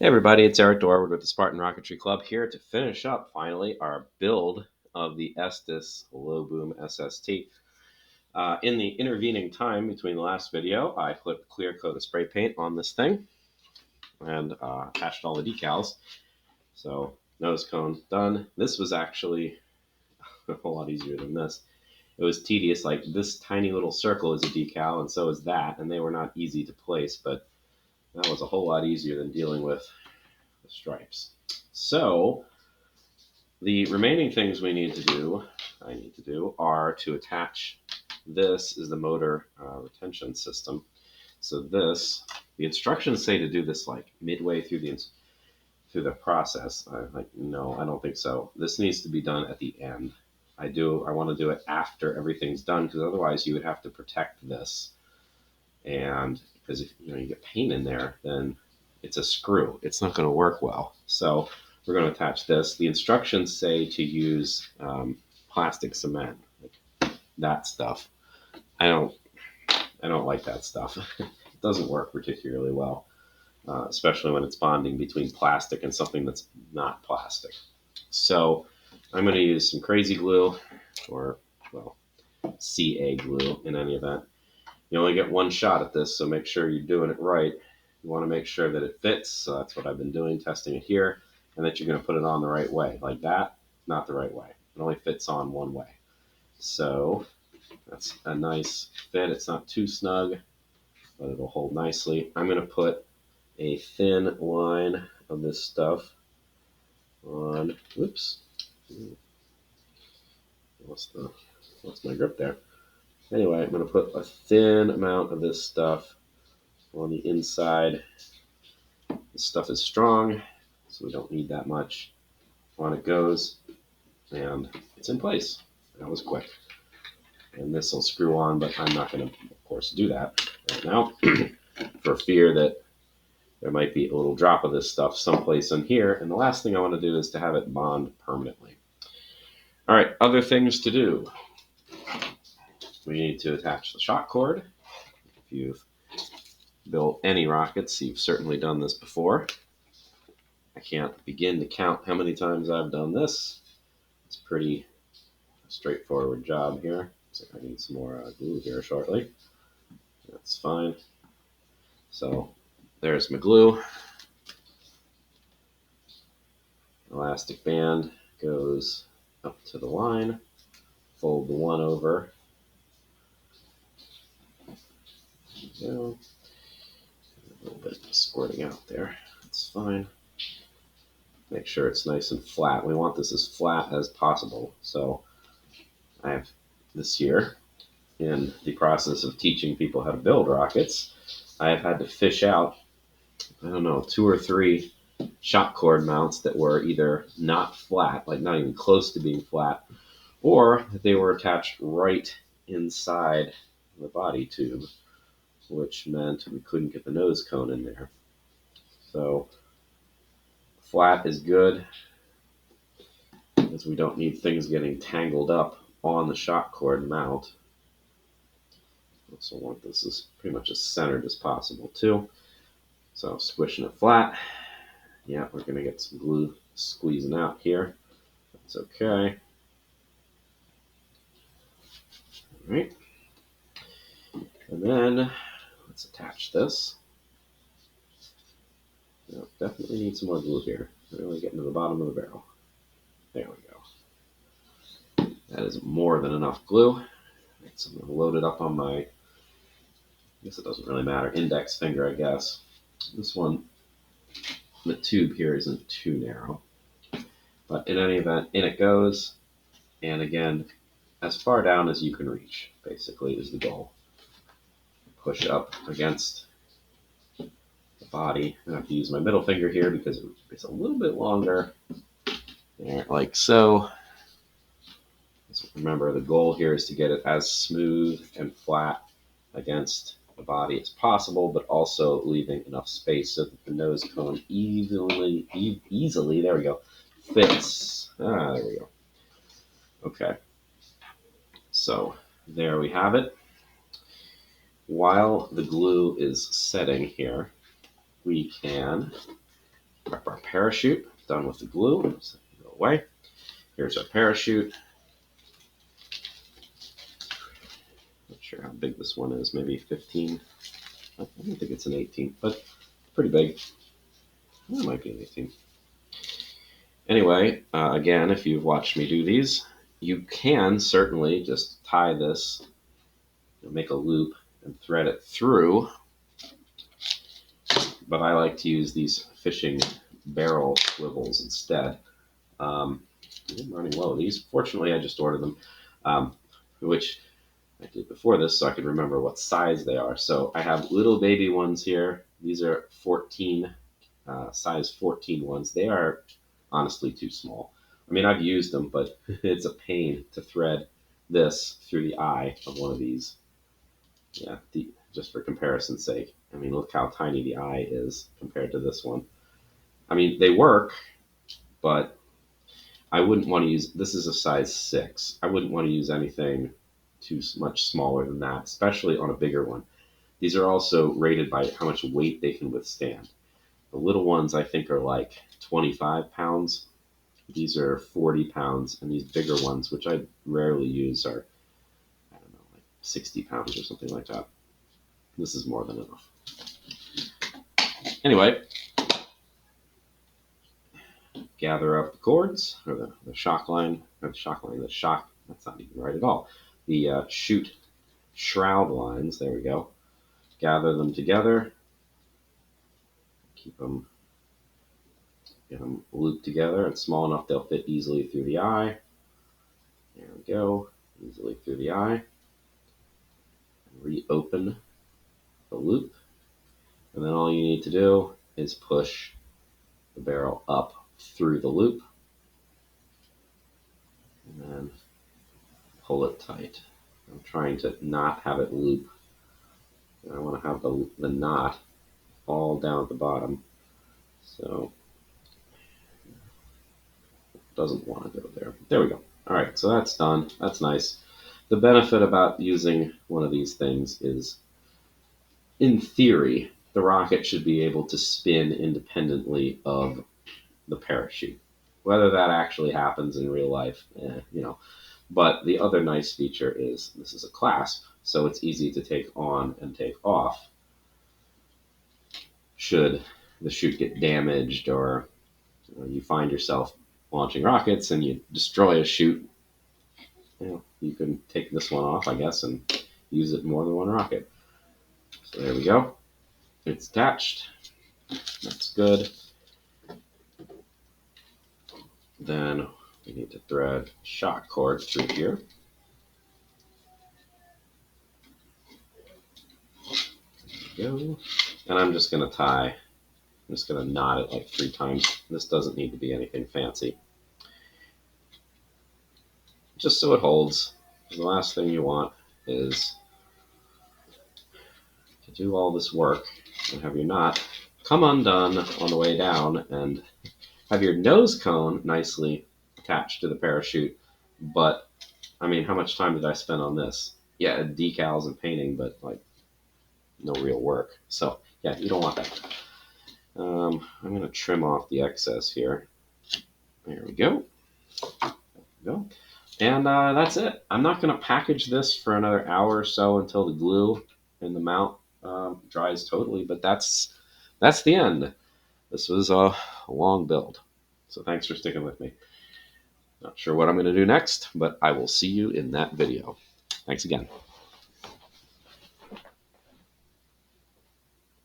Hey everybody, it's Eric Dorward with the Spartan Rocketry Club here to finish up finally our build of the Estes Low Boom SST. In the intervening time between the last video, I put a clear coat of spray paint on this thing and attached all the decals. So nose cone done. This was actually a whole lot easier than this. It was tedious, like this tiny little circle is a decal and so is that, and they were not easy to place, but that was a whole lot easier than dealing with the stripes. So the remaining things I need to do, are to attach. This is the motor retention system. So the instructions say to do this like midway through the process. No, I don't think so. This needs to be done at the end. I want to do it after everything's done because otherwise you would have to protect this. And because if you get paint in there, then it's a screw. It's not going to work well. So we're going to attach this. The instructions say to use plastic cement, like that stuff. I don't like that stuff. It doesn't work particularly well, especially when it's bonding between plastic and something that's not plastic. So I'm going to use some crazy glue, or well, CA glue in any event. You only get one shot at this, so make sure you're doing it right. You want to make sure that it fits. So that's what I've been doing, testing it here, and that you're going to put it on the right way. Like that, not the right way. It only fits on one way. So that's a nice fit. It's not too snug, but it'll hold nicely. I'm going to put a thin line of this stuff on. Whoops. Lost my grip there. Anyway, I'm going to put a thin amount of this stuff on the inside. This stuff is strong, so we don't need that much. On it goes, and it's in place. That was quick. And this will screw on, but I'm not going to, of course, do that right now for fear that there might be a little drop of this stuff someplace in here. And the last thing I want to do is to have it bond permanently. All right, other things to do. We need to attach the shock cord. If you've built any rockets, you've certainly done this before. I can't begin to count how many times I've done this. It's a pretty straightforward job here. So I need some more glue here shortly. That's fine. So there's my glue. Elastic band goes up to the line. Fold the one over. There we go. A little bit squirting out there. That's fine. Make sure it's nice and flat. We want this as flat as possible. So I have this year, in the process of teaching people how to build rockets, I have had to fish out, 2 or 3 shock cord mounts that were either not flat, like not even close to being flat, or that they were attached right inside the body tube, which meant we couldn't get the nose cone in there. So flat is good, because we don't need things getting tangled up on the shock cord mount. Also want this as pretty much as centered as possible too. So squishing it flat. Yeah, we're going to get some glue squeezing out here. That's okay. All right. And then let's attach this. Now, definitely need some more glue here. Really getting to the bottom of the barrel. There we go. That is more than enough glue. Right, so I'm going to load it up on my, I guess it doesn't really matter, index finger, I guess. This one, the tube here isn't too narrow. But in any event, in it goes. And again, as far down as you can reach, basically, is the goal. Push up against the body. I have to use my middle finger here because it's a little bit longer. There, like so. So remember, the goal here is to get it as smooth and flat against the body as possible, but also leaving enough space so that the nose cone easily, there we go, fits. There we go. Okay. So there we have it. While the glue is setting here, we can Prep our parachute. Done with the glue. So go away. Here's our parachute. Not sure how big this one is. Maybe 15. I don't think it's an 18, but pretty big. It might be an 18. Anyway, again, if you've watched me do these, you can certainly just tie this, make a loop and thread it through. But I like to use these fishing barrel swivels instead. I'm running low. These, fortunately, I just ordered them, which I did before this so I could remember what size they are. So I have little baby ones here. These are 14, size 14 ones. They are honestly too small. I mean, I've used them, but it's a pain to thread this through the eye of one of these. Yeah, just for comparison's sake. I mean, look how tiny the eye is compared to this one. I mean, they work, but I wouldn't want to use, this is a size 6. I wouldn't want to use anything too much smaller than that, especially on a bigger one. These are also rated by how much weight they can withstand. The little ones, I think, are like 25 pounds. These are 40 pounds, and these bigger ones, which I rarely use, are, I don't know, like 60 pounds or something like that. This is more than enough. Anyway, gather up the cords, or the shock line, that's not even right at all. The chute shroud lines, there we go. Gather them together, get them looped together and small enough they'll fit easily through the eye. There we go, easily through the eye. Reopen the loop, and then all you need to do is push the barrel up through the loop and then pull it tight. I'm trying to not have it loop. I want to have the knot fall down at the bottom, so it doesn't want to go there. There we go. All right, so that's done. That's nice. The benefit about using one of these things is, in theory, the rocket should be able to spin independently of the parachute. Whether that actually happens in real life, But the other nice feature is this is a clasp, so it's easy to take on and take off should the chute get damaged, or you find yourself launching rockets and you destroy a chute. You can take this one off, I guess, and use it in more than one rocket. So there we go. It's attached. That's good. Then we need to thread shock cord through here. There we go. And I'm just going to knot it like 3 times. This doesn't need to be anything fancy. Just so it holds. The last thing you want is to do all this work and have your knot come undone on the way down and have your nose cone nicely attached to the parachute. But, I mean, how much time did I spend on this? Yeah, decals and painting, but, like, no real work. So, yeah, you don't want that. I'm going to trim off the excess here. There we go. There we go. And that's it. I'm not going to package this for another hour or so until the glue and the mount dries totally, but that's the end. This was a long build, so thanks for sticking with me. Not sure what I'm going to do next, but I will see you in that video. Thanks again.